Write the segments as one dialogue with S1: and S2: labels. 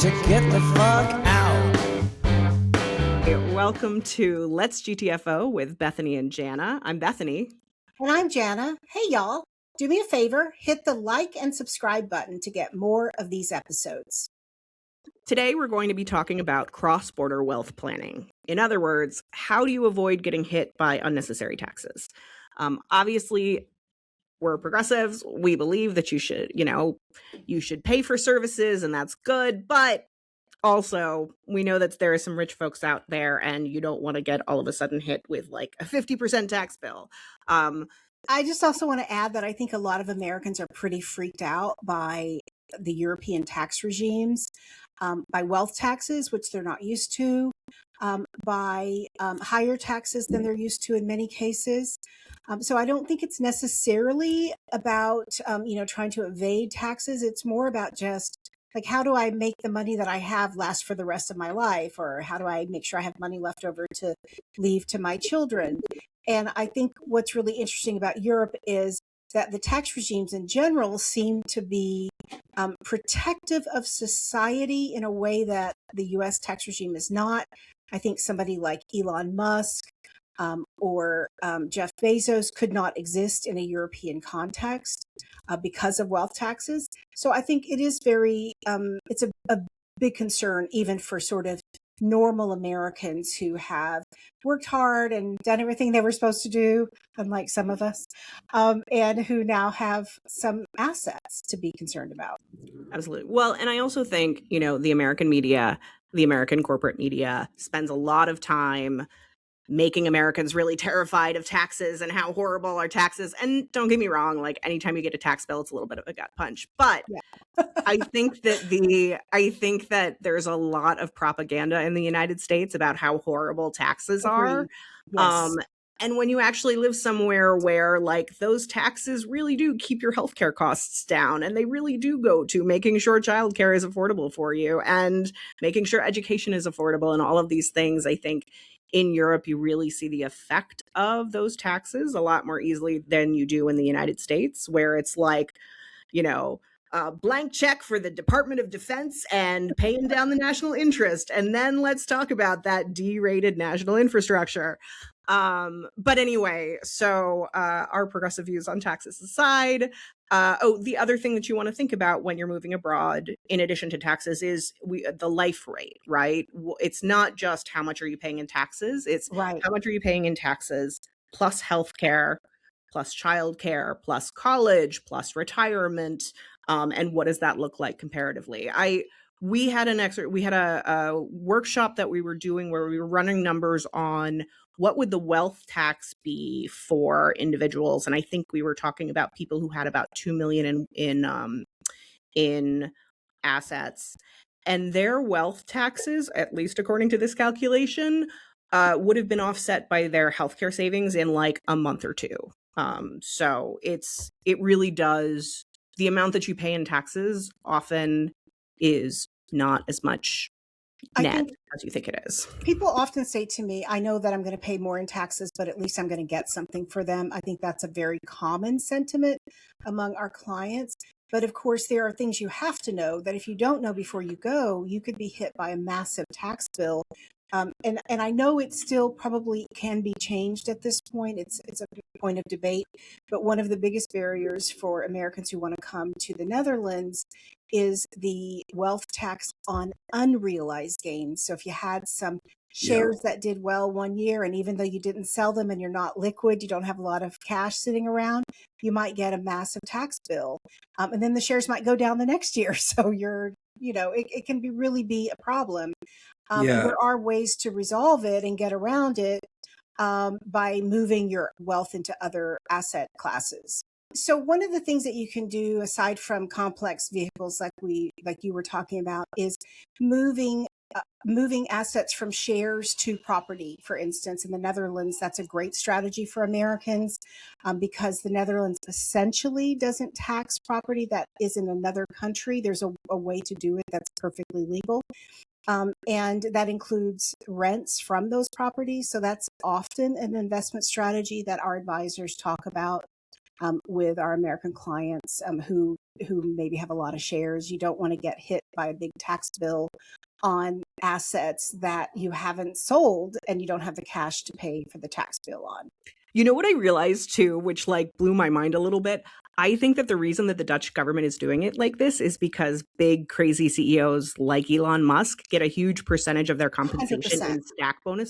S1: to get the fuck out.
S2: Welcome to Let's GTFO with Bethany and Jana. I'm Bethany.
S3: And I'm Jana. Hey, y'all. Do me a favor, hit the like and subscribe button to get more of these episodes.
S2: Today, we're going to be talking about cross-border wealth planning. In other words, how do you avoid getting hit by unnecessary taxes? Obviously, we're progressives. We believe that you should pay for services, and that's good. But also, we know that there are some rich folks out there, and you don't want to get all of a sudden hit with like a 50% tax bill.
S3: I just also want to add that I think a lot of Americans are pretty freaked out by the European tax regimes, by wealth taxes, which they're not used to, by higher taxes than they're used to in many cases. So I don't think it's necessarily about, trying to evade taxes. It's more about just like, how do I make the money that I have last for the rest of my life? Or how do I make sure I have money left over to leave to my children? And I think what's really interesting about Europe is that the tax regimes in general seem to be protective of society in a way that the US tax regime is not. I think somebody like Elon Musk or Jeff Bezos could not exist in a European context because of wealth taxes. So I think it is it's a big concern even for sort of normal Americans who have worked hard and done everything they were supposed to do, unlike some of us, and who now have some assets to be concerned about.
S2: Absolutely. Well, and I also think, the American media, the American corporate media spends a lot of time making Americans really terrified of taxes and how horrible our taxes. And don't get me wrong, like anytime you get a tax bill, it's a little bit of a gut punch. But yeah. I think that there's a lot of propaganda in the United States about how horrible taxes are.
S3: Yes.
S2: And when you actually live somewhere where like those taxes really do keep your healthcare costs down, and they really do go to making sure childcare is affordable for you and making sure education is affordable and all of these things, I think in Europe, you really see the effect of those taxes a lot more easily than you do in the United States, where it's like, a blank check for the Department of Defense and paying down the national interest. And then let's talk about that D-rated national infrastructure. But anyway, so our progressive views on taxes aside, the other thing that you want to think about when you're moving abroad, in addition to taxes, is the life rate, right? It's not just how much are you paying in taxes, it's
S3: right.
S2: How much are you paying in taxes, plus healthcare, plus childcare, plus college, plus retirement, and what does that look like comparatively? We had a workshop that we were doing where we were running numbers on what would the wealth tax be for individuals, and I think we were talking about people who had about $2 million in assets, and their wealth taxes, at least according to this calculation, would have been offset by their healthcare savings in like a month or two. So it really does. The amount that you pay in taxes often is not as much net as you think it is.
S3: People often say to me, I know that I'm going to pay more in taxes, but at least I'm going to get something for them. I think that's a very common sentiment among our clients. But of course, there are things you have to know that if you don't know before you go, you could be hit by a massive tax bill. And I know it still probably can be changed at this point. It's a point of debate. But one of the biggest barriers for Americans who want to come to the Netherlands is the wealth tax on unrealized gains. So if you had some shares that did well one year, and even though you didn't sell them and you're not liquid, you don't have a lot of cash sitting around, you might get a massive tax bill. And then the shares might go down the next year. So it can really be a problem. There are ways to resolve it and get around it by moving your wealth into other asset classes. So one of the things that you can do, aside from complex vehicles like you were talking about, is moving assets from shares to property. For instance, in the Netherlands, that's a great strategy for Americans because the Netherlands essentially doesn't tax property that is in another country. There's a way to do it that's perfectly legal. And that includes rents from those properties. So that's often an investment strategy that our advisors talk about with our American clients who who maybe have a lot of shares. You don't want to get hit by a big tax bill on assets that you haven't sold and you don't have the cash to pay for the tax bill on.
S2: You know what I realized too, which like blew my mind a little bit? I think that the reason that the Dutch government is doing it like this is because big, crazy CEOs like Elon Musk get a huge percentage of their compensation
S3: 100%.
S2: in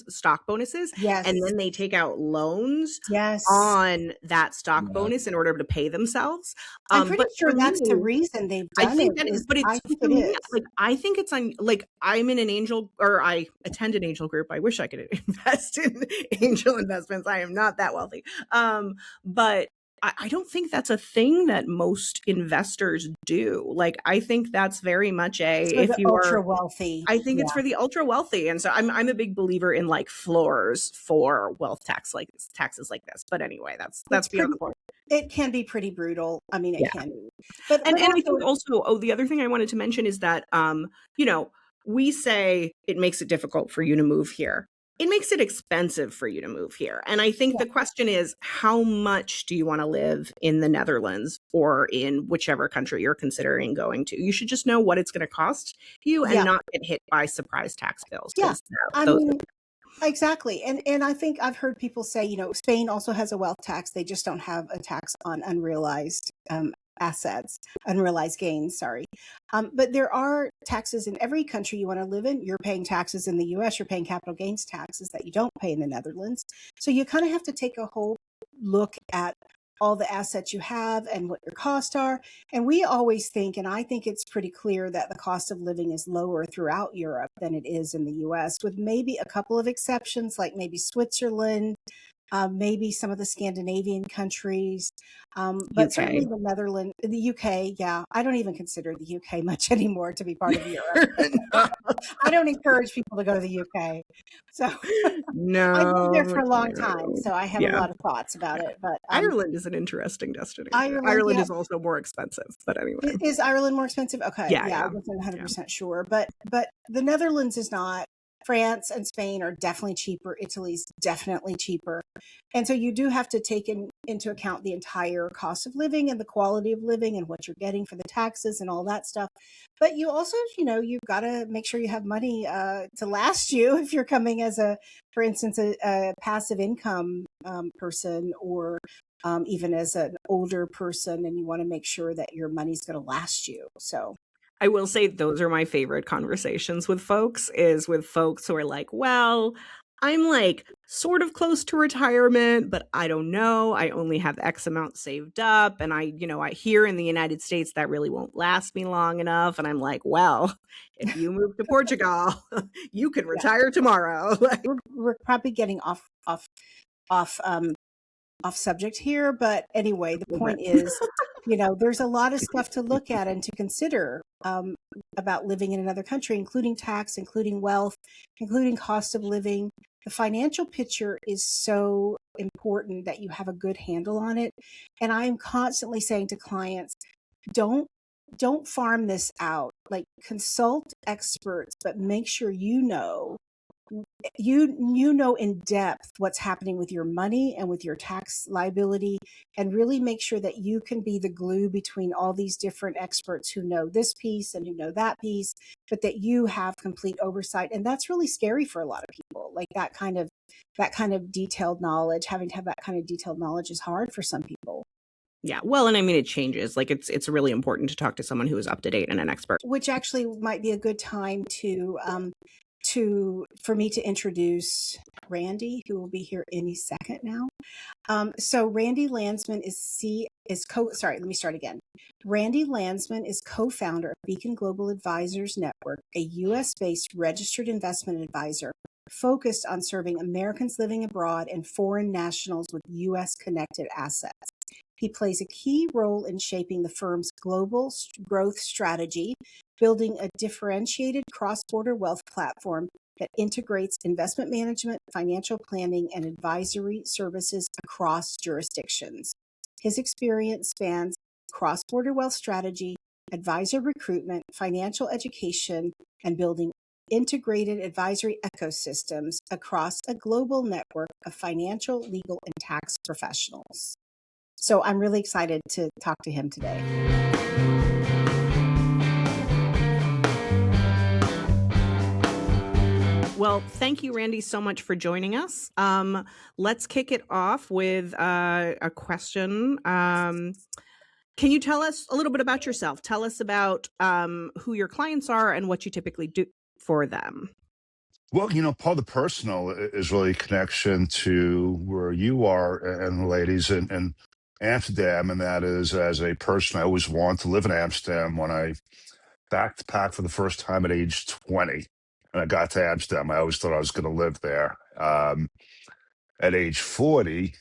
S2: stock bonuses,
S3: Yes.
S2: and then they take out loans
S3: Yes.
S2: on that stock bonus in order to pay themselves.
S3: I'm pretty
S2: But
S3: sure
S2: for
S3: that's the
S2: me,
S3: reason they've
S2: I
S3: done
S2: think
S3: it.
S2: that is,
S3: Is
S2: but
S3: I
S2: it's
S3: think
S2: for
S3: it
S2: me,
S3: is.
S2: like, I think it's on, like, I'm in an angel, or I attend an angel group. I wish I could invest in angel investments. I am not that wealthy. But I don't think that's a thing that most investors do. Like, I think that's very much
S3: It's for
S2: if
S3: the
S2: you are,
S3: ultra wealthy.
S2: I think it's
S3: Yeah.
S2: for the ultra wealthy. And so I'm a big believer in like floors for wealth taxes like this. But anyway, that's
S3: It's
S2: beyond
S3: pretty,
S2: the point.
S3: it can be pretty brutal. I mean, it
S2: Yeah.
S3: can be. But
S2: And I
S3: also,
S2: think also, the other thing I wanted to mention is that, you know, we say it makes it difficult for you to move here. It makes it expensive for you to move here. And I think
S3: yeah,
S2: the question is, how much do you want to live in the Netherlands or in whichever country you're considering going to? You should just know what it's going to cost you and
S3: yeah,
S2: not get hit by surprise tax bills,
S3: yeah.
S2: because
S3: I
S2: those
S3: mean, exactly. And I think I've heard people say, Spain also has a wealth tax. They just don't have a tax on unrealized assets, unrealized gains, sorry. But there are taxes in every country you want to live in. You're paying taxes in the US, you're paying capital gains taxes that you don't pay in the Netherlands. So you kind of have to take a whole look at all the assets you have and what your costs are. And we always think, and I think it's pretty clear, that the cost of living is lower throughout Europe than it is in the US, with maybe a couple of exceptions, like maybe Switzerland, maybe some of the Scandinavian countries, but certainly
S2: UK.
S3: the Netherlands, the UK. Yeah, I don't even consider the UK much anymore to be part of Europe. I don't encourage people to go to the UK. So I lived there
S2: No,
S3: for a long time,
S2: no.
S3: so I have a
S2: Yeah.
S3: lot of thoughts about it. But
S2: Ireland is an interesting destination.
S3: Ireland,
S2: Ireland
S3: yeah.
S2: is also more expensive, but anyway.
S3: Is Ireland more expensive? Okay,
S2: Yeah,
S3: yeah, I
S2: yeah,
S3: wasn't
S2: yeah.
S3: 100% sure, but the Netherlands is not. France and Spain are definitely cheaper. Italy's definitely cheaper. And so you do have to take into account the entire cost of living and the quality of living and what you're getting for the taxes and all that stuff. But you also, you've got to make sure you have money to last you if you're coming as for instance, a passive income person, or even as an older person, and you want to make sure that your money's going to last you. So
S2: I will say those are my favorite conversations with folks, is with folks who are like, well, I'm like sort of close to retirement, but I don't know. I only have X amount saved up. And I hear in the United States that really won't last me long enough. And I'm like, well, if you move to Portugal, you can
S3: yeah,
S2: retire tomorrow.
S3: we're probably getting off off subject here, but anyway, the point is, there's a lot of stuff to look at and to consider about living in another country, including tax, including wealth, including cost of living. The financial picture is so important that you have a good handle on it. And I am constantly saying to clients, don't farm this out. Like, consult experts, but make sure you know in depth what's happening with your money and with your tax liability, and really make sure that you can be the glue between all these different experts who know this piece and who know that piece, but that you have complete oversight. And that's really scary for a lot of people. Like, that kind of detailed knowledge, having to have that kind of detailed knowledge is hard for some people.
S2: Yeah. Well, and I mean, it changes. Like, it's really important to talk to someone who is up to date and an expert.
S3: Which actually might be a good time for me to introduce Randy, who will be here any second now. So Randy Landsman let me start again. Randy Landsman is co-founder of Beacon Global Advisors Network, a US-based registered investment advisor focused on serving Americans living abroad and foreign nationals with US connected assets. He plays a key role in shaping the firm's global growth strategy, building a differentiated cross-border wealth platform that integrates investment management, financial planning, and advisory services across jurisdictions. His experience spans cross-border wealth strategy, advisor recruitment, financial education, and building integrated advisory ecosystems across a global network of financial, legal, and tax professionals. So I'm really excited to talk to him today.
S2: Well, thank you, Randy, so much for joining us. Let's kick it off with a question. Can you tell us a little bit about yourself? Tell us about who your clients are and what you typically do for them.
S4: Well, part of the personal is really a connection to where you are and the ladies in Amsterdam. And that is, as a person, I always wanted to live in Amsterdam. When I backpacked for the first time at age 20, and I got to Amsterdam, I always thought I was going to live there. At age 40,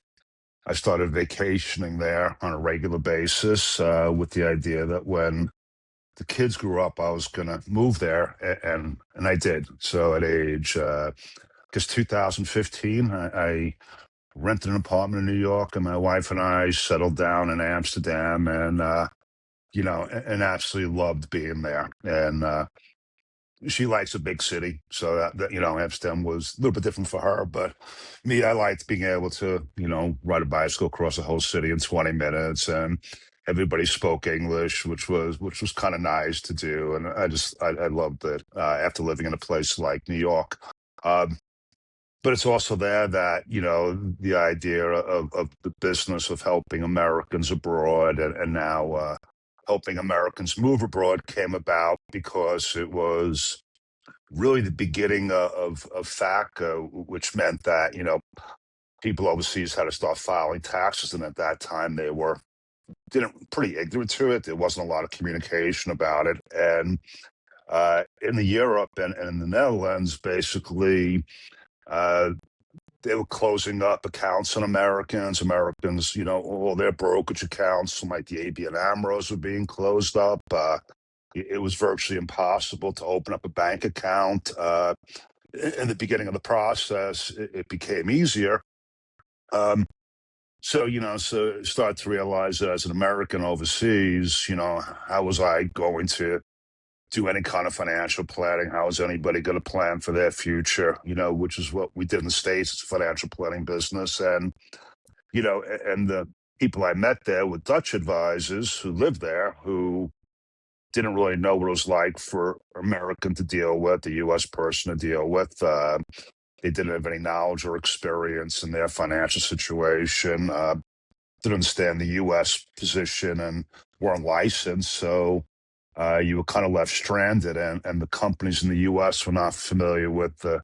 S4: I started vacationing there on a regular basis with the idea that when the kids grew up, I was going to move there, and I did. So at age, I guess 2015, I rented an apartment in New York, and my wife and I settled down in Amsterdam, and and absolutely loved being there. And she likes a big city, so that Amsterdam was a little bit different for her. But me, I liked being able to ride a bicycle across the whole city in 20 minutes, and everybody spoke English, which was kind of nice to do. And I loved it after living in a place like New York. But it's also there that the idea of the business of helping Americans abroad, and now helping Americans move abroad came about because it was really the beginning of FATCA, which meant that people overseas had to start filing taxes, and at that time they were pretty ignorant to it. There wasn't a lot of communication about it, and in the Europe and in the Netherlands, basically. They were closing up accounts on Americans. All their brokerage accounts, like the ABN AMROs, were being closed up. It was virtually impossible to open up a bank account. In the beginning of the process, it became easier. So start to realize that as an American overseas, how was I going to do any kind of financial planning? How is anybody going to plan for their future? Which is what we did in the States. It's a financial planning business. And the people I met there were Dutch advisors who lived there, who didn't really know what it was like for American to deal with, the U.S. person to deal with. They didn't have any knowledge or experience in their financial situation, didn't understand the U.S. position, and weren't licensed. So you were kind of left stranded, and the companies in the U.S. were not familiar with the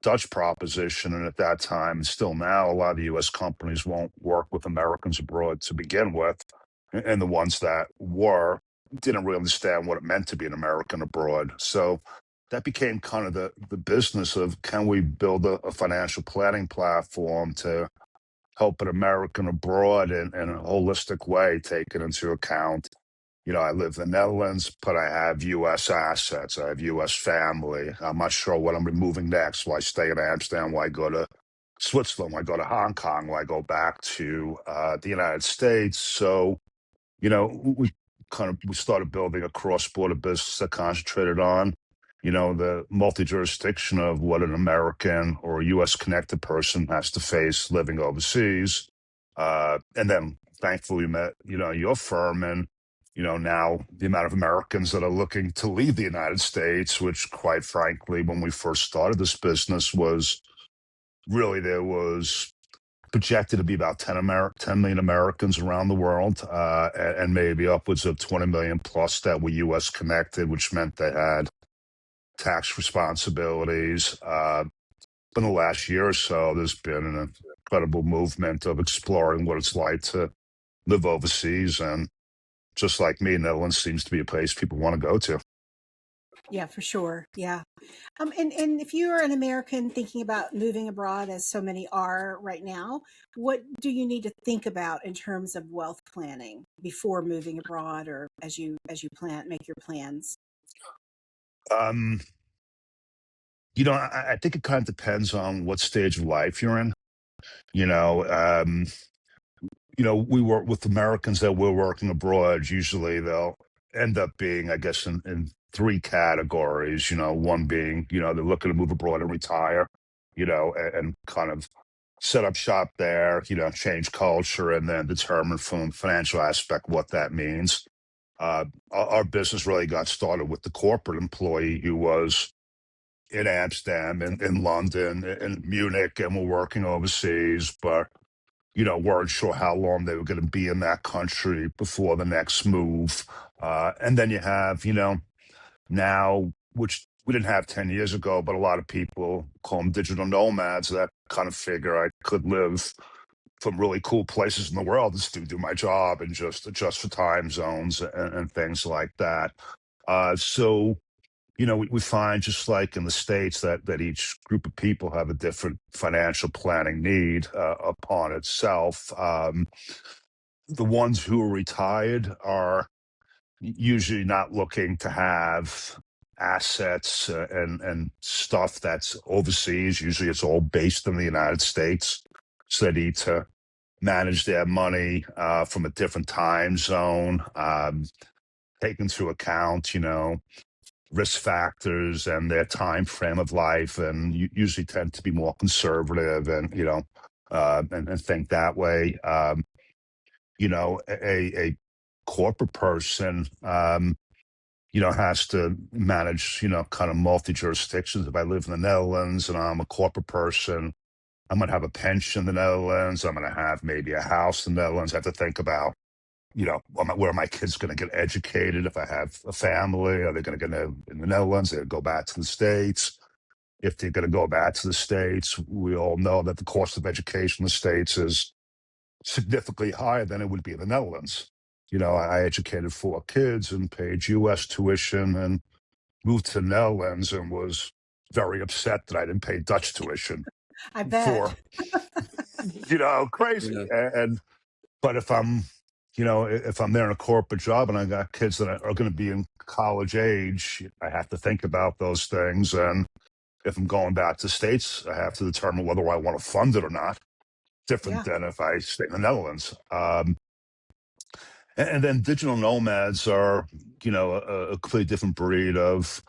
S4: Dutch proposition. And at that time, and still now, a lot of the U.S. companies won't work with Americans abroad to begin with. And the ones that were didn't really understand what it meant to be an American abroad. So that became kind of the business of, can we build a financial planning platform to help an American abroad in a holistic way, taking into account I live in the Netherlands, but I have U.S. assets. I have U.S. family. I'm not sure what I'm moving next. Will I stay in Amsterdam? Will I go to Switzerland? Will I go to Hong Kong? Will I go back to the United States? So, we started building a cross-border business that concentrated on, the multi-jurisdiction of what an American or a U.S. connected person has to face living overseas. And then thankfully we met, your firm, and now the amount of Americans that are looking to leave the United States, which quite frankly, when we first started this business, was really, there was projected to be about 10 million Americans around the world, and maybe upwards of 20 million plus that were U.S. connected, which meant they had tax responsibilities. In the last year or so, there's been an incredible movement of exploring what it's like to live overseas, and just like me, Netherlands seems to be a place people want to go to.
S3: Yeah, for sure. Yeah. And if you are an American thinking about moving abroad, as so many are right now, what do you need to think about in terms of wealth planning before moving abroad, or as you make your plans?
S4: I think it kind of depends on what stage of life you're in. We work with Americans that we're working abroad. Usually they'll end up being, I guess, in three categories. One being, they're looking to move abroad and retire, and kind of set up shop there, change culture, and then determine from a financial aspect what that means. Our business really got started with the corporate employee who was in Amsterdam, in London, in Munich, and were working overseas, but weren't sure how long they were going to be in that country before the next move. And then you have, now, which we didn't have 10 years ago, but a lot of people call them digital nomads that kind of figure I could live from really cool places in the world and still do my job and just adjust for time zones and things like that. So, we find just like in the States that each group of people have a different financial planning need upon itself. The ones who are retired are usually not looking to have assets and stuff that's overseas. Usually it's all based in the United States. So they need to manage their money from a different time zone, take into account, risk factors and their time frame of life, and usually tend to be more conservative and, and think that way. A corporate person, has to manage, kind of multi-jurisdictions. If I live in the Netherlands and I'm a corporate person, I'm going to have a pension in the Netherlands. I'm going to have maybe a house in the Netherlands. I have to think about, where are my kids going to get educated? If I have a family, are they going to get in the Netherlands? They're going to go back to the States. If they're going to go back to the States, we all know that the cost of education in the States is significantly higher than it would be in the Netherlands. I educated 4 kids and paid U.S. tuition and moved to the Netherlands and was very upset that I didn't pay Dutch tuition
S3: I bet.
S4: for, crazy.
S1: Yeah.
S4: But if I'm there in a corporate job and I got kids that are going to be in college age, I have to think about those things. And if I'm going back to the States, I have to determine whether I want to fund it or not. Different
S3: Yeah.
S4: than if I stay in the Netherlands. And then digital nomads are, a completely different breed of,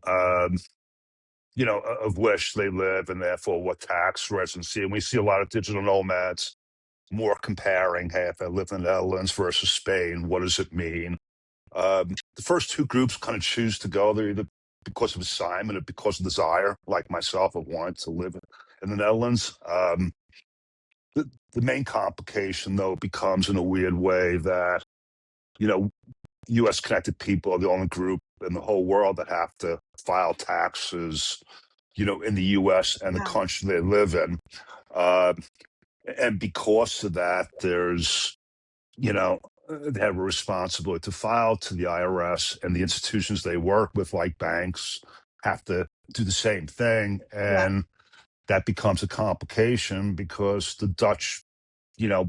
S4: of which they live and therefore what tax residency. And we see a lot of digital nomads more comparing, hey, if I live in the Netherlands versus Spain, what does it mean? The first 2 groups kind of choose to go there either because of assignment or because of desire, like myself, of wanting to live in the Netherlands. The main complication, though, becomes in a weird way that, U.S. connected people are the only group in the whole world that have to file taxes, in the U.S. and the
S3: Yeah.
S4: country they live in. And because of that, there's, they have a responsibility to file to the IRS, and the institutions they work with, like banks, have to do the same thing.
S3: Yeah.
S4: And that becomes a complication because the Dutch,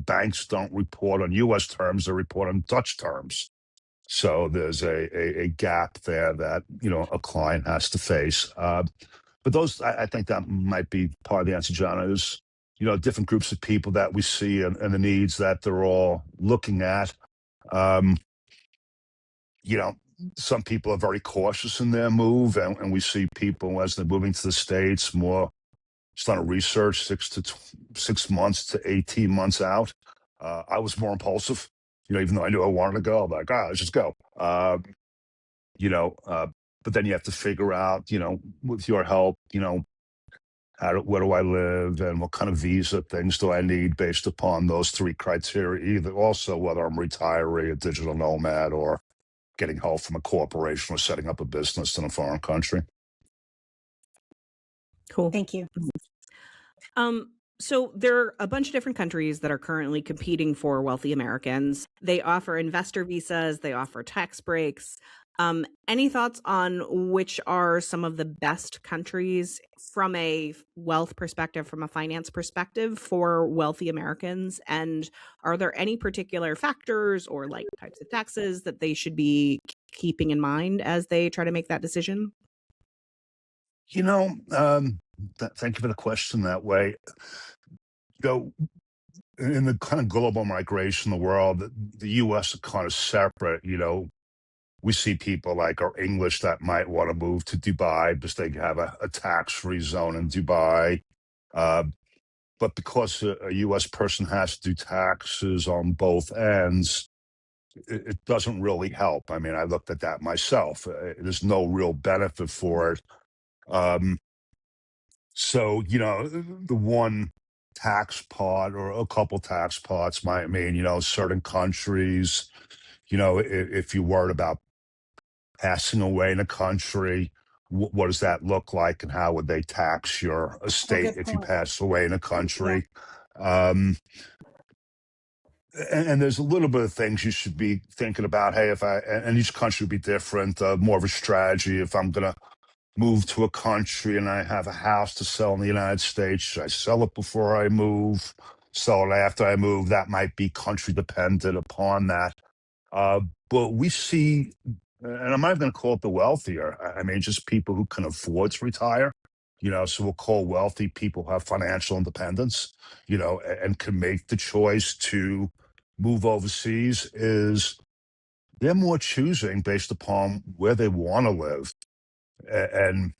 S4: banks don't report on U.S. terms, they report on Dutch terms. So there's a gap there that, a client has to face. But those, I think that might be part of the answer, Jana, is, different groups of people that we see and the needs that they're all looking at. Um, some people are very cautious in their move, and we see people as they're moving to the States more just on a research 6 months to 18 months out. I was more impulsive, even though I knew I wanted to go. I'm like, let's just go. You know, uh, but then you have to figure out, with your help, where do I live and what kind of visa things do I need based upon those 3 criteria, either also whether I'm retiree, a digital nomad, or getting help from a corporation or setting up a business in a foreign country.
S2: Cool.
S3: Thank you.
S2: So there are a bunch of different countries that are currently competing for wealthy Americans. They offer investor visas, they offer tax breaks. Any thoughts on which are some of the best countries from a wealth perspective, from a finance perspective for wealthy Americans? And are there any particular factors or like types of taxes that they should be keeping in mind as they try to make that decision?
S4: Thank you for the question that way. In the kind of global migration in the world, the U.S. is kind of separate. We see people like our English that might want to move to Dubai because they have a tax-free zone in Dubai. Uh, but because a U.S. person has to do taxes on both ends, it doesn't really help. I mean, I looked at that myself. There's no real benefit for it. So, the one tax pot or a couple tax pots might mean, certain countries, if you're worried about passing away in a country, what does that look like and how would they tax your
S3: Oh,
S4: estate
S3: good
S4: if you
S3: point.
S4: pass away in a
S3: Yeah.
S4: country? Um, and there's a little bit of things you should be thinking about. Hey, and each country would be different, more of a strategy. If I'm going to move to a country and I have a house to sell in the United States, should I sell it before I move, sell it after I move? That might be country dependent upon that. But we see, and I'm not going to call it the wealthier. I mean, just people who can afford to retire. So we'll call wealthy people who have financial independence. And can make the choice to move overseas. Is they're more choosing based upon where they want to live, and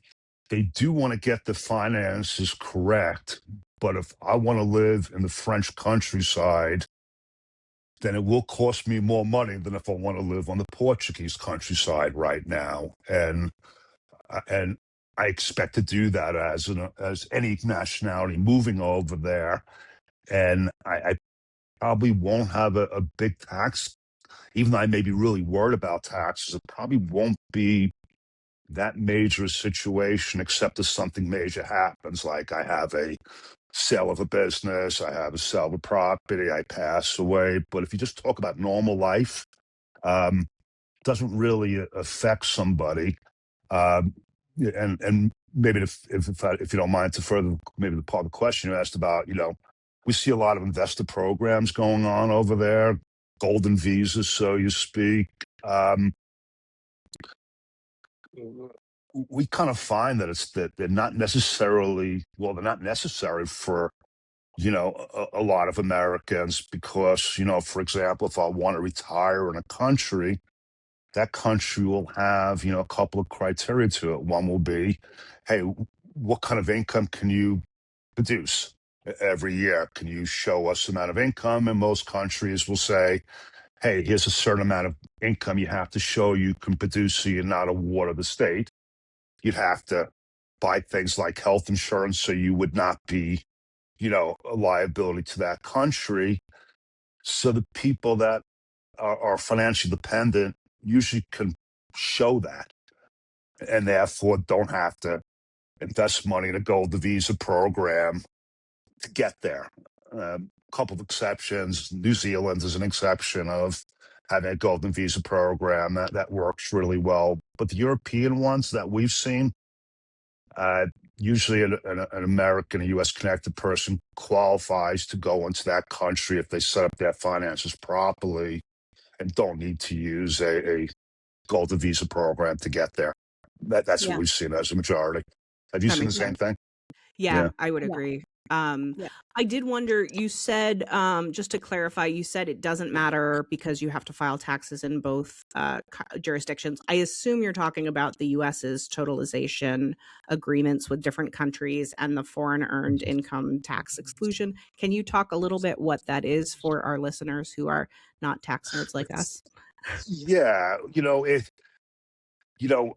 S4: they do want to get the finances correct. But if I want to live in the French countryside, then it will cost me more money than if I want to live on the Portuguese countryside right now. And I expect to do that as any nationality moving over there. And I probably won't have a big tax, even though I may be really worried about taxes. It probably won't be that major situation, except if something major happens, like I have a sale of a business, I have a sale of a property, I pass away. But if you just talk about normal life, um, doesn't really affect somebody. Um, and maybe if you don't mind to further maybe the part of the question you asked about, we see a lot of investor programs going on over there, golden visas, so you speak. We kind of find that they're not necessarily, well, they're not necessary for a lot of Americans because, for example, if I want to retire in a country, that country will have, a couple of criteria to it. One will be, hey, what kind of income can you produce every year? Can you show us the amount of income? And most countries will say, hey, here's a certain amount of income you have to show you can produce so you're not a ward of the state. You'd have to buy things like health insurance so you would not be, a liability to that country. So the people that are financially dependent usually can show that and therefore don't have to invest money in a gold visa program to get there. A couple of exceptions. New Zealand is an exception of having a golden visa program that works really well. But the European ones that we've seen, usually an American, a U.S. connected person qualifies to go into that country if they set up their finances properly and don't need to use a golden visa program to get there. That's what
S3: Yeah.
S4: we've seen as a majority. Have you
S2: That
S4: seen the
S2: makes
S3: Yeah.
S4: same
S2: sense.
S4: thing?
S2: Yeah,
S4: Yeah.
S2: I would
S3: Yeah.
S2: agree.
S3: Yeah.
S2: I did wonder, you said, just to clarify, you said it doesn't matter because you have to file taxes in both jurisdictions. I assume you're talking about the US's totalization agreements with different countries and the foreign earned income tax exclusion. Can you talk a little bit what that is for our listeners who are not tax nerds like us?
S4: Yeah. You know,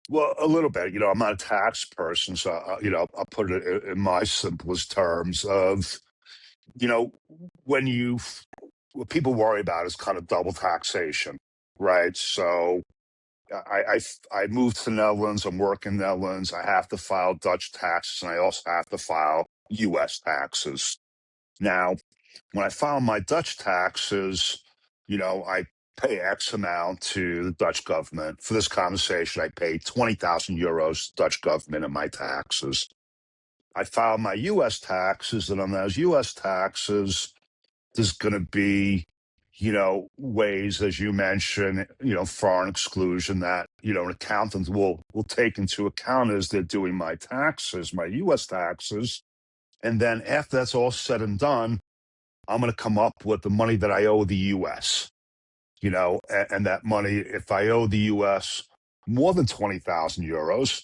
S4: well, a little bit. I'm not a tax person, so I'll put it in my simplest terms of, you know, when you what people worry about is kind of double taxation, right? So I moved to the Netherlands. I'm working in the Netherlands. I have to file Dutch taxes, and I also have to file U.S. taxes. Now, when I file my Dutch taxes, I pay X amount to the Dutch government. For this conversation, I pay 20,000 euros to the Dutch government in my taxes. I file my U.S. taxes, and on those U.S. taxes, there's going to be, ways, as you mentioned, foreign exclusion that, an accountant will take into account as they're doing my taxes, my U.S. taxes. And then after that's all said and done, I'm going to come up with the money that I owe the U.S., and that money, if I owe the U.S. more than 20,000 euros,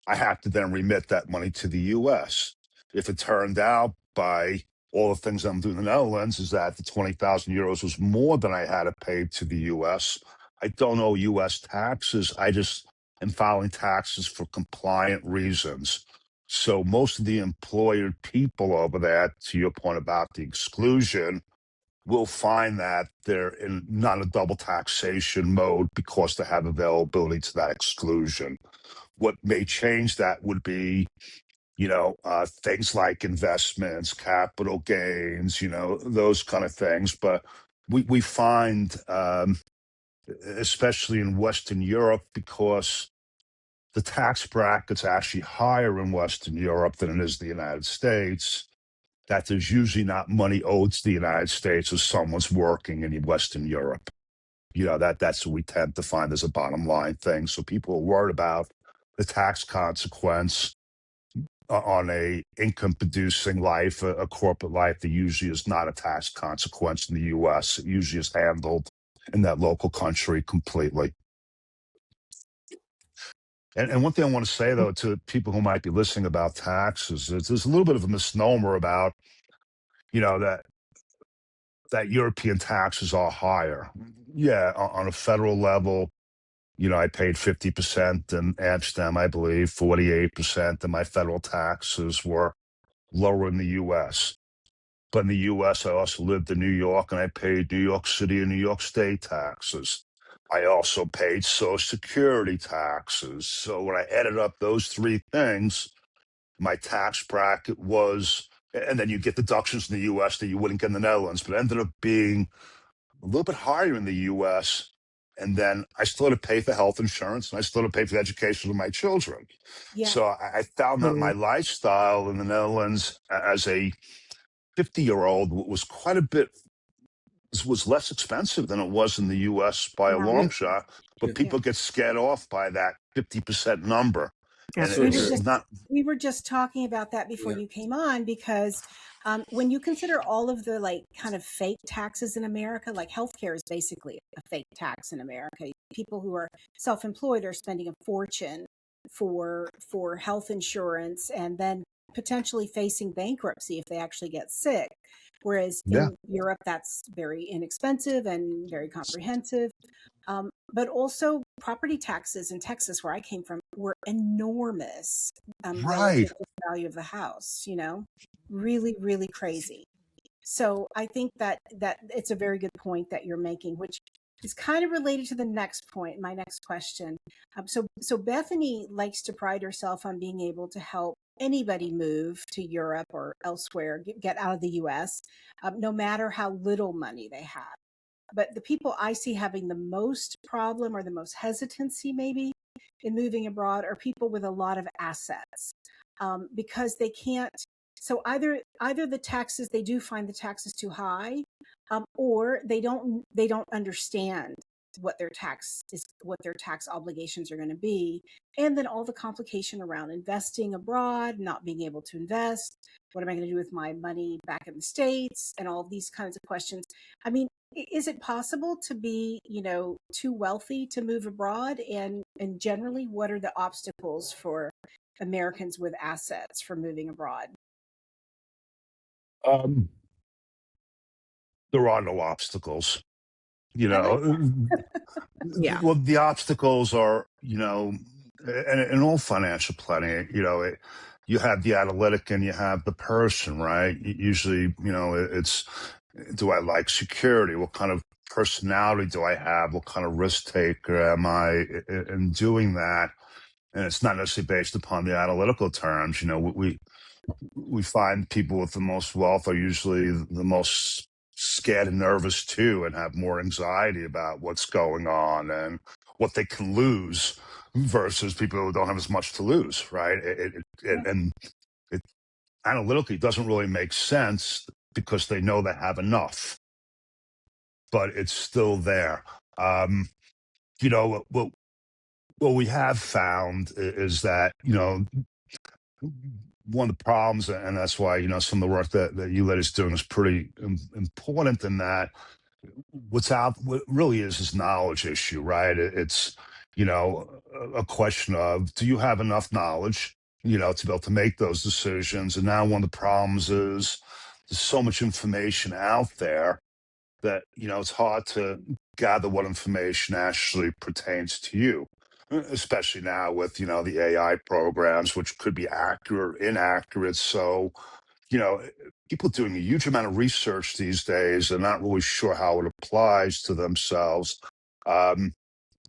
S4: I have to then remit that money to the U.S. if it turned out by all the things I'm doing in the Netherlands is that the 20,000 euros was more than I had to pay to the US, I don't owe US taxes. I just am filing taxes for compliant reasons. So most of the employer people over there, to your point about the exclusion, will find that they're in not a double taxation mode because they have availability to that exclusion. What may change that would be, things like investments, capital gains, those kind of things. But we find, especially in Western Europe, because the tax bracket's actually higher in Western Europe than it is the United States, that there's usually not money owed to the United States if someone's working in Western Europe. That's what we tend to find as a bottom line thing. So people are worried about the tax consequence on a income producing life, a corporate life that usually is not a tax consequence in the US. It usually is handled in that local country completely. And one thing I want to say, though, to people who might be listening about taxes, is there's a little bit of a misnomer about, that European taxes are higher. Yeah, on a federal level, I paid 50% in Amsterdam, I believe, 48%, and my federal taxes were lower in the US. But in the US, I also lived in New York and I paid New York City and New York State taxes. I also paid Social Security taxes. So when I added up those three things, my tax bracket was, and then you get deductions in the US that you wouldn't get in the Netherlands, but it ended up being a little bit higher in the US. And then I still had to pay for health insurance and I still had to pay for the education of my children.
S3: Yeah.
S4: So I found that my lifestyle in the Netherlands as a 50-year-old was quite a bit, was less expensive than it was in the US by a long shot. But people get scared off by that 50% number. And it's not.
S3: We were just talking about that before you came on, because when you consider all of the kind of fake taxes in America, like healthcare is basically a fake tax in America. People who are self-employed are spending a fortune for health insurance and then potentially facing bankruptcy if they actually get sick. Whereas in Europe, that's very inexpensive and very comprehensive. But also property taxes in Texas, where I came from, were enormous relative to the value of the house, really, really crazy. So I think that it's a very good point that you're making, which is kind of related to the next point, my next question. So Bethany likes to pride herself on being able to help anybody move to Europe or elsewhere, get out of the US, no matter how little money they have. But the people I see having the most problem or the most hesitancy maybe in moving abroad are people with a lot of assets, because they can't. So either the taxes, they do find the taxes too high, or they don't understand what their tax obligations are going to be, and then all the complication around investing abroad, not being able to invest. What am I going to do with my money back in the States? And all of these kinds of questions. I mean, is it possible to be, too wealthy to move abroad? And generally, what are the obstacles for Americans with assets for moving abroad?
S4: There are no obstacles.
S2: Yeah.
S4: Well, the obstacles are, and in all financial planning, you have the analytic and you have the person, right? Usually, it's, do I like security? What kind of personality do I have? What kind of risk taker am I in doing that? And it's not necessarily based upon the analytical terms. We find people with the most wealth are usually the most scared and nervous too, and have more anxiety about what's going on and what they can lose, versus people who don't have as much to lose, right? And it analytically doesn't really make sense because they know they have enough, but it's still there. What we have found is that, one of the problems, and that's why, some of the work that you ladies doing is pretty important, in that what really is knowledge issue, right? It's, a question of, do you have enough knowledge? to be able to make those decisions. And now one of the problems is there's so much information out there that, it's hard to gather what information actually pertains to you, especially now with, the AI programs, which could be accurate, inaccurate. So, you know, people doing a huge amount of research these days are not really sure how it applies to themselves. Um,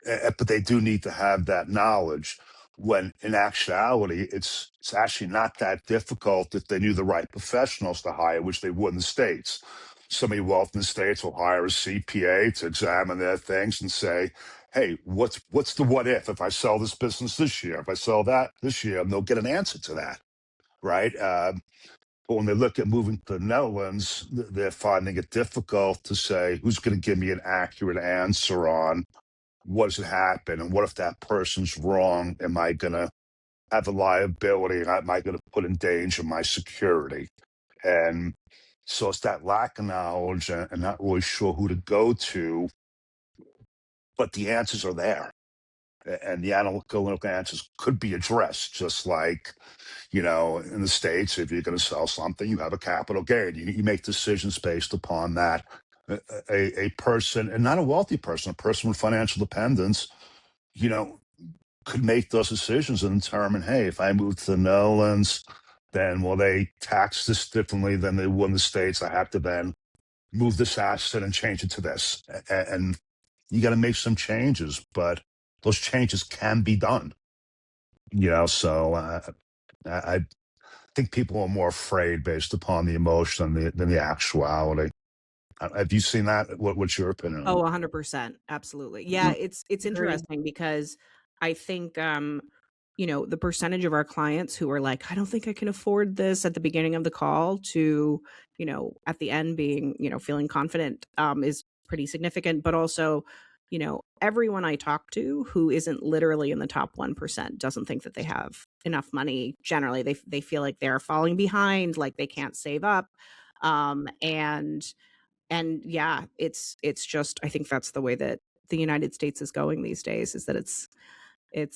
S4: but they do need to have that knowledge. When in actuality, it's actually not that difficult if they knew the right professionals to hire, which they would in the states. Somebody wealth in the states will hire a CPA to examine their things and say, "Hey, what's the what if I sell this business this year? If I sell that this year?" And they'll get an answer to that, right? But when they look at moving to the Netherlands, they're finding it difficult to say who's going to give me an accurate answer on what does it happen, and what if that person's wrong? Am I going to have a liability? And am I going to put in danger my security? And so it's that lack of knowledge and not really sure who to go to, but the answers are there. And the analytical answers could be addressed, just like, in the States, if you're going to sell something, you have a capital gain. You make decisions based upon that. A person, and not a wealthy person, a person with financial dependence, you know, could make those decisions and determine, hey, if I move to the Netherlands, then will they tax this differently than they would in the States? I have to then move this asset and change it to this. And you got to make some changes, but those changes can be done. So I think people are more afraid based upon the emotion than the actuality. Have you seen that? What's your opinion on
S2: Oh,
S4: it?
S2: 100%. Absolutely. Yeah,
S3: Mm,
S2: it's
S3: agree.
S2: interesting because I think the percentage of our clients who are like, I don't think I can afford this at the beginning of the call to, at the end being, feeling confident is pretty significant, but also, everyone I talk to who isn't literally in the top 1% doesn't think that they have enough money. Generally, they feel like they're falling behind, like they can't save up. And yeah, it's just, I think that's the way that the United States is going these days, is that it's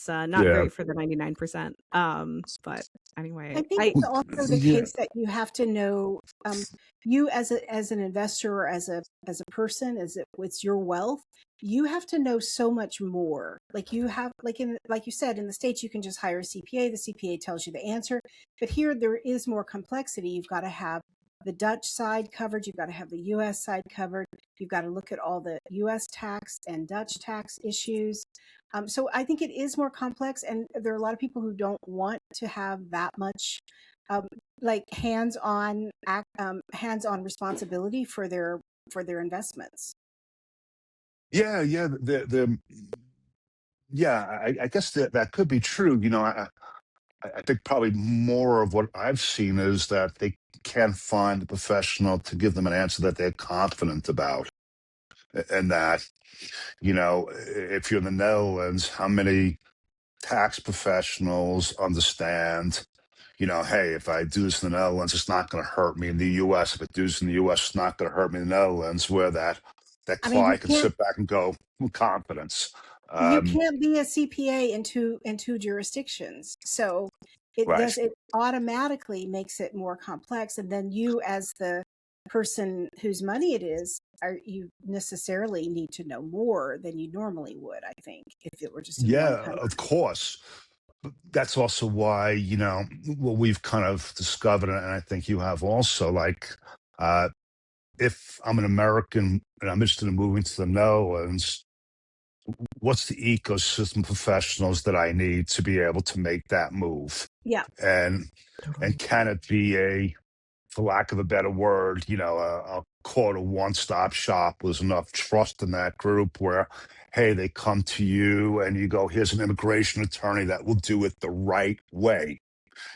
S2: not
S4: Yeah.
S2: great for the 99%. But anyway,
S3: I think
S2: I
S3: it's also the
S4: Yeah.
S3: case that you have to know, you as an investor or as a person, it's your wealth. You have to know so much more. Like you have, like you said, in the States, you can just hire a CPA. The CPA tells you the answer. But here, there is more complexity. You've got to have the Dutch side covered. You've got to have the U.S. side covered. You've got to look at all the U.S. tax and Dutch tax issues. So I think it is more complex, and there are a lot of people who don't want to have that much, um, like hands-on responsibility for their investments.
S4: Yeah. Yeah. I guess that could be true. I think probably more of what I've seen is that they can't find a professional to give them an answer that they're confident about. And that, if you're in the Netherlands, how many tax professionals understand, hey, if I do this in the Netherlands, it's not going to hurt me in the US. If I do this in the US, it's not going to hurt me in the Netherlands, where that
S3: I mean,
S4: client can sit back and go with confidence.
S3: you
S4: Um,
S3: can't be a CPA in two jurisdictions. So
S4: right.
S3: it automatically makes it more complex. And then you, as the person whose money it is, you necessarily need to know more than you normally would, I think, if it were just in one
S4: Yeah,
S3: country.
S4: of course. But that's also why, what we've kind of discovered, and I think you have also, like, uh, if I'm an American and I'm interested in moving to the Netherlands, what's the ecosystem professionals that I need to be able to make that move?
S3: Yeah.
S4: And
S2: totally.
S4: can it be for lack of a better word, I'll call it a one-stop shop with enough trust in that group where, hey, they come to you and you go, here's an immigration attorney that will do it the right way.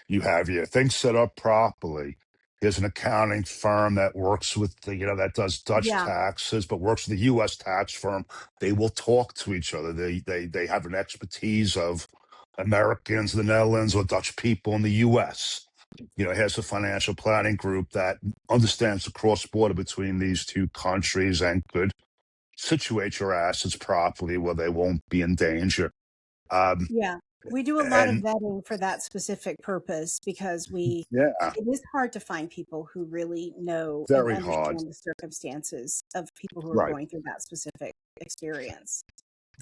S4: You have your things set up properly. Here's an accounting firm that works with that does Dutch
S3: Yeah.
S4: taxes, but works with the U.S. tax firm. They will talk to each other. They have an expertise of Americans in the Netherlands or Dutch people in the U.S. Here's a financial planning group that understands the cross border between these two countries and could situate your assets properly where they won't be in danger. Um,
S3: Yeah. We do a lot of
S4: And
S3: vetting for that specific purpose because
S4: yeah,
S3: it is hard to find people who really know and
S4: very hard.
S3: understand the circumstances of people who are
S4: Right.
S3: going through that specific experience.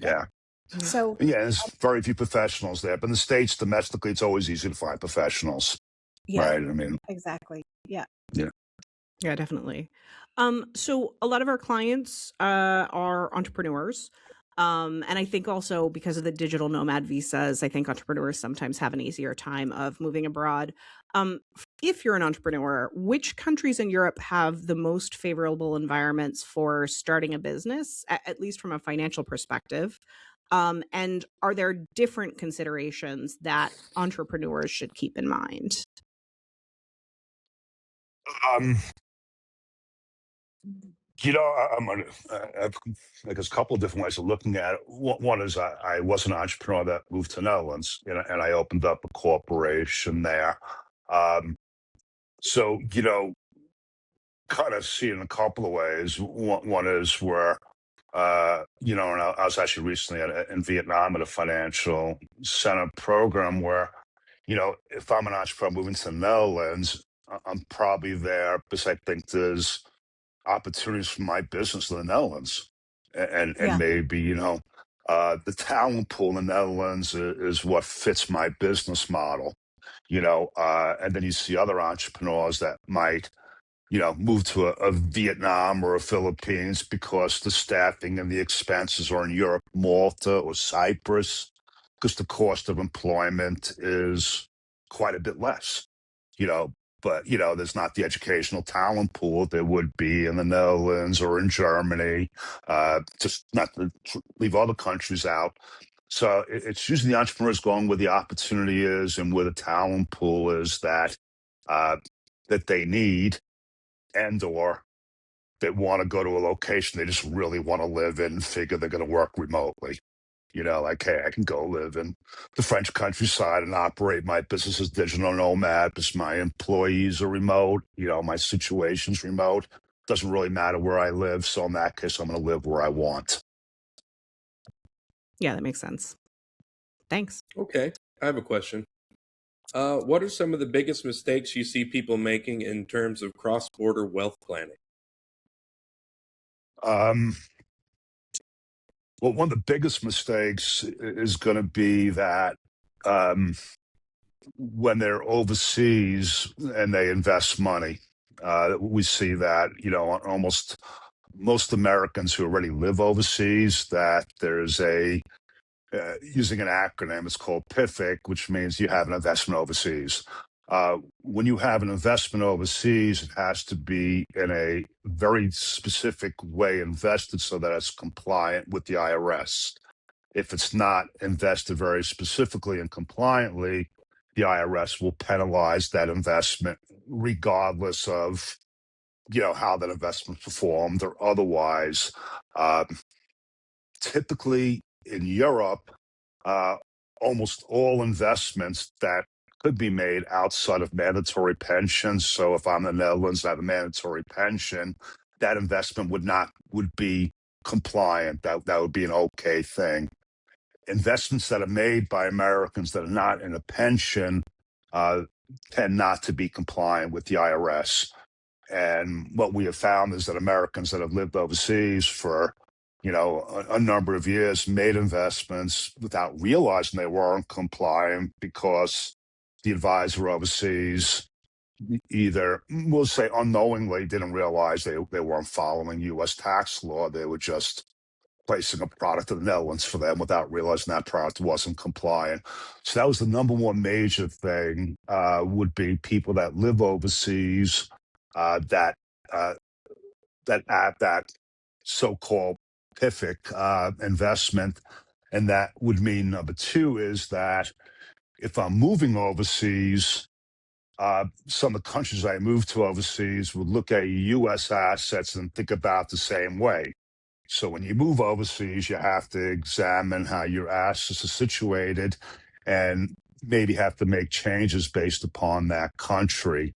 S3: Yeah.
S4: Yeah.
S2: Yeah.
S3: So,
S4: Yeah, there's very few professionals there. But in the States, domestically, it's always easy to find professionals.
S3: yeah,
S4: Right. I mean,
S3: exactly. Yeah.
S4: yeah.
S2: Yeah, definitely. So a lot of our clients are entrepreneurs. And I think also because of the digital nomad visas, I think entrepreneurs sometimes have an easier time of moving abroad. If you're an entrepreneur, which countries in Europe have the most favorable environments for starting a business, at least from a financial perspective? And are there different considerations that entrepreneurs should keep in mind?
S4: Um, I'm gonna, I've, like there's a couple of different ways of looking at it. One is I was an entrepreneur that moved to Netherlands, and I opened up a corporation there. Um, so, kind of see it in a couple of ways. One is where, and I was actually recently in Vietnam at a financial center program where, if I'm an entrepreneur moving to the Netherlands, I'm probably there because I think there's opportunities for my business in the Netherlands, and
S3: Yeah.
S4: maybe the talent pool in the Netherlands is what fits my business model. And then you see other entrepreneurs that might move to a Vietnam or a Philippines because the staffing and the expenses are in Europe, Malta or Cyprus, because the cost of employment is quite a bit less. You know, but there's not the educational talent pool there would be in the Netherlands or in Germany. Just not to leave other countries out. So it's usually the entrepreneurs going where the opportunity is and where the talent pool is uh, that they need and or they want to go to a location they just really want to live in and figure they're going to work remotely. Like, hey, I can go live in the French countryside and operate my business as digital nomad because my employees are remote. My situation's remote. Doesn't really matter where I live. So in that case, I'm going to live where I want.
S2: Yeah, that makes sense. Thanks.
S5: Okay, I have a question. What are some of the biggest mistakes you see people making in terms of cross-border wealth planning?
S4: Um, well, one of the biggest mistakes is going to be that um, when they're overseas and they invest money. We see that, almost most Americans who already live overseas, that there's using an acronym, it's called PIFIC, which means you have an investment overseas. When you have an investment overseas, it has to be in a very specific way invested so that it's compliant with the IRS. If it's not invested very specifically and compliantly, the IRS will penalize that investment regardless of how that investment performed or otherwise. Um, Typically in Europe, uh, almost all investments that could be made outside of mandatory pensions. So if I'm in the Netherlands, I have a mandatory pension, that investment would be compliant. That would be an okay thing. Investments that are made by Americans that are not in a pension uh, tend not to be compliant with the IRS. And what we have found is that Americans that have lived overseas for, a number of years made investments without realizing they weren't compliant because the advisor overseas either, we'll say unknowingly, didn't realize they weren't following U.S. tax law. They were just placing a product in the Netherlands for them without realizing that product wasn't compliant. So that was the number one major thing, would be people that live overseas that add that so-called PIFIC investment. And that would mean number two is that if I'm moving overseas, some of the countries I move to overseas would look at U.S. assets and think about the same way. So when you move overseas, you have to examine how your assets are situated and maybe have to make changes based upon that country.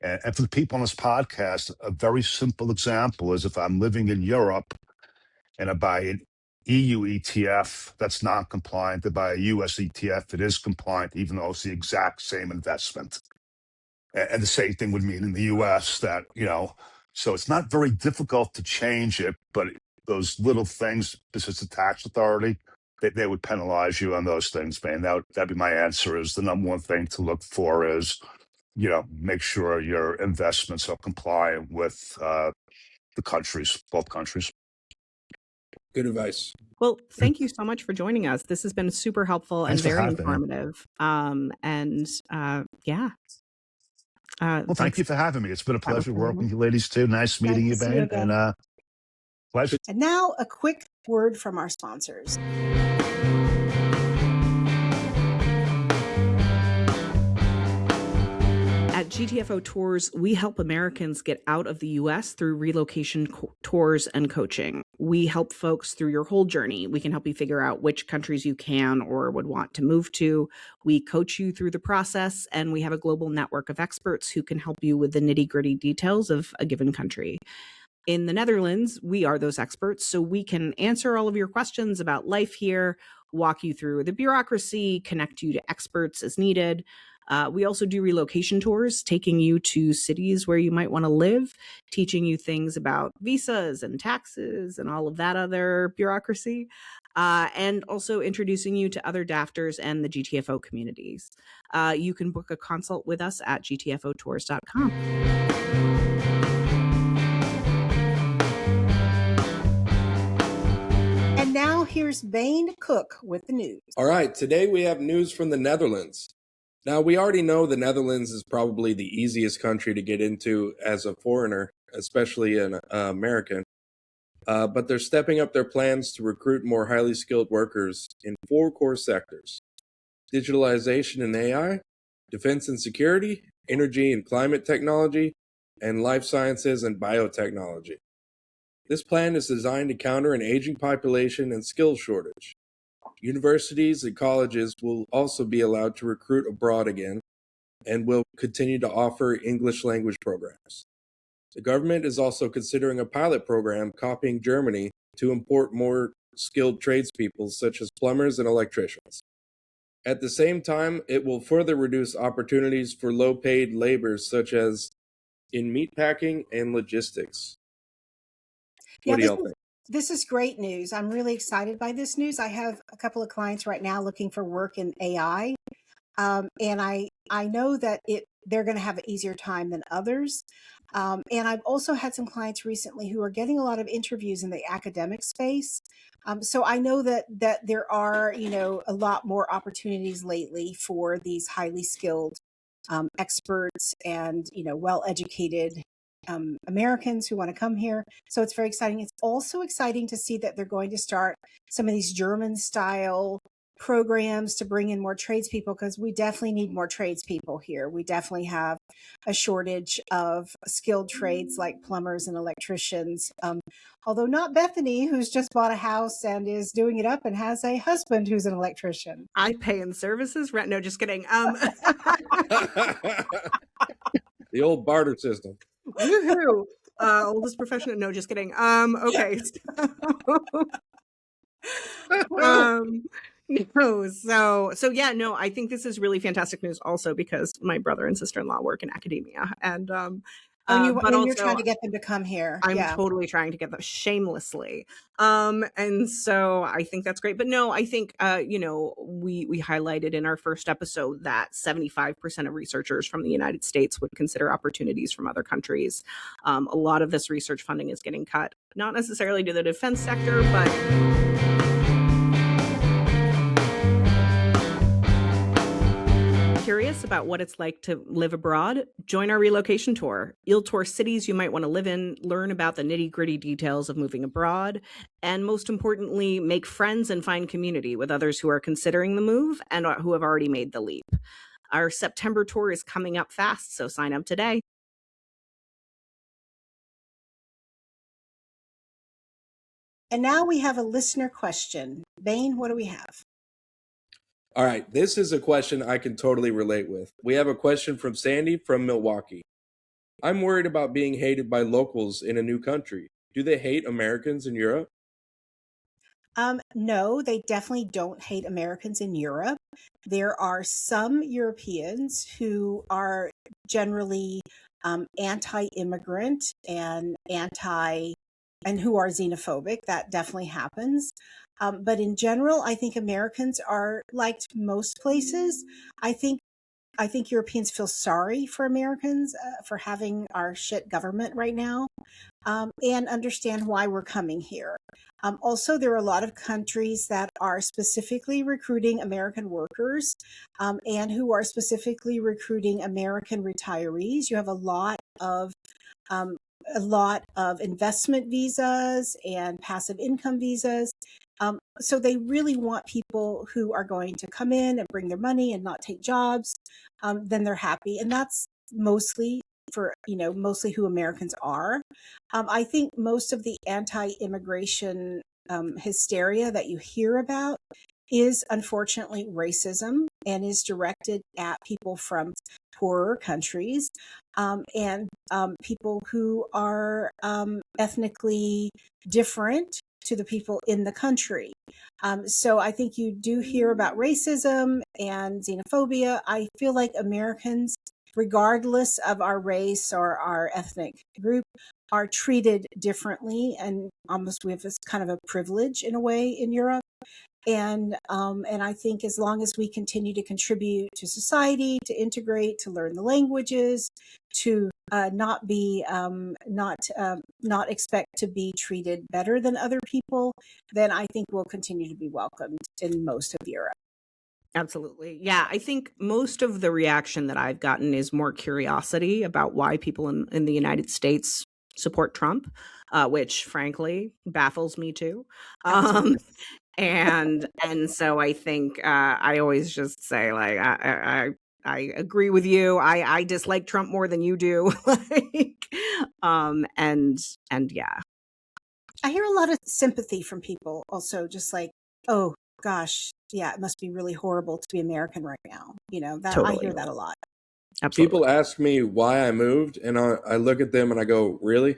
S4: And for the people on this podcast, a very simple example is if I'm living in Europe and I buy EU ETF that's not compliant, to buy a US ETF, it is compliant, even though it's the exact same investment. And the same thing would mean in the US that, so it's not very difficult to change it, but those little things, this is the tax authority, they would penalize you on those things, man. That'd be my answer. Is the number one thing to look for is, make sure your investments are compliant with the countries, both countries.
S5: Good advice.
S2: Well, thank you so much for joining us. This has been super helpful
S4: Thanks
S2: and
S4: for
S2: very
S4: having me.
S2: informative. Yeah.
S4: Well, thank you for having me. It's been a pleasure
S2: very
S4: working with you ladies too. Nice meeting you,
S3: Nice to see you
S4: Ben.
S3: again.
S4: And pleasure.
S3: And now a quick word from our sponsors.
S2: At GTFO Tours, we help Americans get out of the U.S. through relocation tours and coaching. We help folks through your whole journey. We can help you figure out which countries you can or would want to move to. We coach you through the process, and we have a global network of experts who can help you with the nitty-gritty details of a given country. In the Netherlands, we are those experts, so we can answer all of your questions about life here, walk you through the bureaucracy, connect you to experts as needed. We also do relocation tours, taking you to cities where you might want to live, teaching you things about visas and taxes and all of that other bureaucracy, and also introducing you to other DAFters and the GTFO communities. You can book a consult with us at gtfotours.com.
S3: And now here's Bain Cook with the news.
S5: All right, today we have news from the Netherlands. Now, we already know the Netherlands is probably the easiest country to get into as a foreigner, especially an American. But they're stepping up their plans to recruit more highly skilled workers in 4 core sectors: digitalization and AI, defense and security, energy and climate technology, and life sciences and biotechnology. This plan is designed to counter an aging population and skills shortage. Universities and colleges will also be allowed to recruit abroad again and will continue to offer English language programs. The government is also considering a pilot program copying Germany to import more skilled tradespeople such as plumbers and electricians. At the same time, it will further reduce opportunities for low-paid labor such as in meatpacking and logistics. What do y'all think?
S3: This is great news. I'm really excited by this news. I have a couple of clients right now looking for work in AI. And I know that they're going to have an easier time than others. And I've also had some clients recently who are getting a lot of interviews in the academic space. So I know that there are, a lot more opportunities lately for these highly skilled experts and, well-educated Americans who want to come here. So it's very exciting. It's also exciting to see that they're going to start some of these German style programs to bring in more tradespeople, because we definitely need more tradespeople here. We definitely have a shortage of skilled trades like plumbers and electricians. Although not Bethany, who's just bought a house and is doing it up and has a husband who's an electrician.
S2: I pay in services rent. No, just kidding.
S5: The old barter system.
S2: Woohoo! Oldest profession. No, just kidding. Okay. So yeah, no, I think this is really fantastic news also because my brother and sister-in-law work in academia, and
S3: you're trying to get them to come here.
S2: I'm totally trying to get them shamelessly. And so I think that's great. But no, I think, we highlighted in our first episode that 75% of researchers from the United States would consider opportunities from other countries. A lot of this research funding is getting cut, not necessarily to the defense sector, but curious about what it's like to live abroad? Join our relocation tour. You'll tour cities you might want to live in, learn about the nitty-gritty details of moving abroad, and most importantly, make friends and find community with others who are considering the move and who have already made the leap. Our September tour is coming up fast, so sign up today.
S3: And now we have a listener question. Bain, what do we have?
S5: All right, this is a question I can totally relate with. We have a question from Sandy from Milwaukee. I'm worried about being hated by locals in a new country. Do they hate Americans in Europe?
S3: No, they definitely don't hate Americans in Europe. There are some Europeans who are generally anti-immigrant and and who are xenophobic. That definitely happens. But in general, I think Americans are liked most places. I think I think Europeans feel sorry for Americans for having our shit government right now, and understand why we're coming here. Also, there are a lot of countries that are specifically recruiting American workers, and who are specifically recruiting American retirees. You have um, a lot of investment visas and passive income visas. So they really want people who are going to come in and bring their money and not take jobs. Then they're happy, and that's mostly mostly who Americans are. I think most of the anti-immigration hysteria that you hear about is unfortunately racism and is directed at people from poorer countries, and people who are ethnically different to the people in the country. So I think you do hear about racism and xenophobia. I feel like Americans, regardless of our race or our ethnic group, are treated differently, and almost we have this kind of a privilege in a way in Europe. And I think as long as we continue to contribute to society, to integrate, to learn the languages, to not expect to be treated better than other people, then I think we'll continue to be welcomed in most of Europe.
S2: Absolutely. Yeah, I think most of the reaction that I've gotten is more curiosity about why people in the United States support Trump, which frankly baffles me too. And so I think I always just say, like, I agree with you. I dislike Trump more than you do. And yeah.
S3: I hear a lot of sympathy from people also, just like, oh gosh, yeah, it must be really horrible to be American right now. That
S2: Totally.
S3: I hear that a lot.
S2: Absolutely.
S5: People ask me why I moved, and I look at them and I go, "Really?"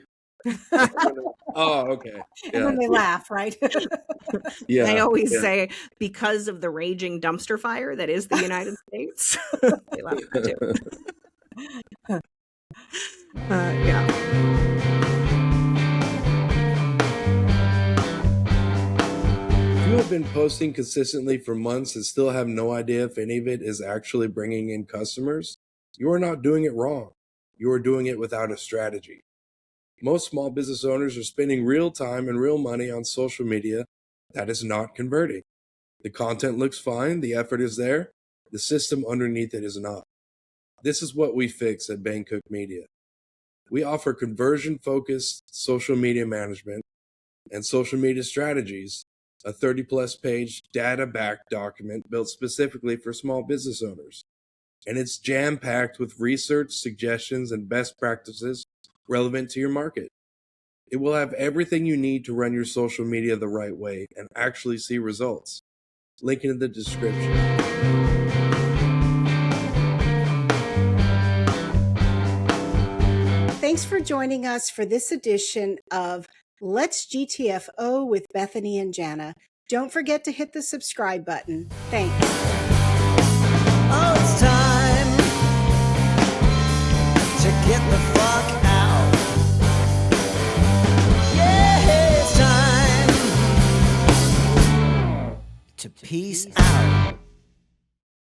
S5: Oh, okay.
S3: And
S5: Yeah.
S3: then they laugh, right?
S5: Yeah.
S2: They always
S5: yeah.
S2: say, because of the raging dumpster fire that is the United States. They laugh at that too. Yeah.
S5: If you have been posting consistently for months and still have no idea if any of it is actually bringing in customers, you are not doing it wrong. You are doing it without a strategy. Most small business owners are spending real time and real money on social media that is not converting. The content looks fine, the effort is there, the system underneath it is not. This is what we fix at Bangkok Media. We offer conversion-focused social media management and social media strategies, a 30-plus page data-backed document built specifically for small business owners. And it's jam-packed with research, suggestions, and best practices relevant to your market. It will have everything you need to run your social media the right way and actually see results. Link in the description.
S3: Thanks for joining us for this edition of Let's GTFO with Bethany and Jana. Don't forget to hit the subscribe button. Thanks.
S1: Oh, it's time to get the fuck out. Yeah, it's time to peace out.